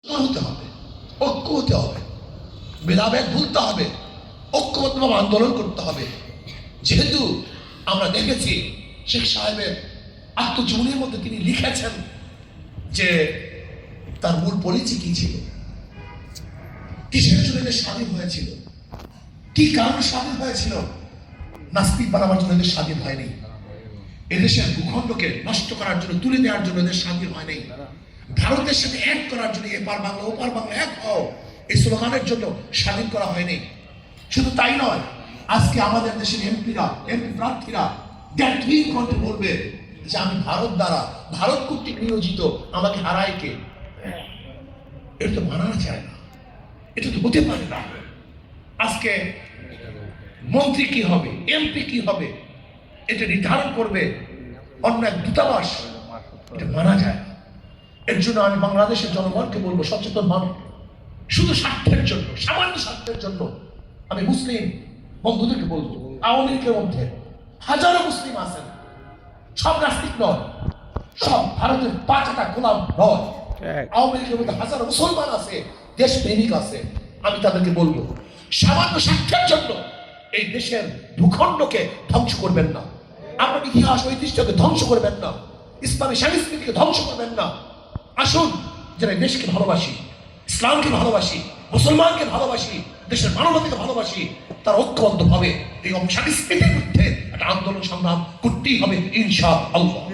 হতে হবে, ঐক্য হতে হবে, ভেদাভেদ ভুলতে হবে, ঐক্যবদ্ধভাবে আন্দোলন করতে হবে। যেহেতু আমরা দেখেছি শেখ সাহেবের আত্মজীবনীর মধ্যে তিনি লিখেছেন যে তার মূল পরিচয় কি ছিল, কিসের জন্য এদের স্বাধীন হয়েছিল, কি কারণে স্বাধীন হয়েছিল। নাস্তিক বানাবার জন্য এদের স্বাধীন হয়নি, এদেশের ভূখণ্ডকে নষ্ট করার জন্য, তুলে দেওয়ার জন্য এদের স্বাধীন হয়নি, ভারতের সাথে এক করার জন্য এপার বাংলা ওপার বাংলা এক হও এই স্লোগানের জন্য স্বাধীন করা হয়নি। শুধু তাই নয়, আজকে আমাদের দেশের এমপি প্রার্থীরা দ্যাটহীন কণ্ঠে বলবে যে আমি ভারত দ্বারা, ভারত কর্তৃক নিয়োজিত, আমাকে হারায় কে। এটা তো মানা যায় না, এটা তো হতে পারে না। আজকে মন্ত্রী কি হবে, এমপি কি হবে, এটা নির্ধারণ করবে অন্য এক দূতাবাস, এটা মানা যায় না। এর জন্য আমি বাংলাদেশের জনগণকে বলবো, সচেতন হন। শুধু স্বার্থের জন্য, সামান্য স্বার্থের জন্য আমি মুসলিম বন্ধুদেরকে বলবো, আওয়ামী লীগের মধ্যে হাজারো মুসলিম আছেন, সব নাস্তিক নয়, সব ভারতের পাঁচটা গোলাম নয়। আওয়ামী লীগের মধ্যে হাজারো মুসলমান আছে, দেশপ্রেমিক আছে। আমি তাদেরকে বলবো, সামান্য স্বার্থের জন্য এই দেশের ভূখণ্ডকে ধ্বংস করবেন না, আপনার ইতিহাস ঐতিহ্যকে ধ্বংস করবেন না, ইসলামী সংস্কৃতিকে ধ্বংস করবেন না। আসুন, যারা দেশকে ভালোবাসি, ইসলামকে ভালোবাসি, মুসলমানকে ভালোবাসি, দেশের মানবতাকে ভালোবাসি, তার ঐক্যবদ্ধ ভাবে এই সংস্কৃতির বিরুদ্ধে একটা আন্দোলন সংগ্রাম করতেই হবে ইনশাআল্লাহ।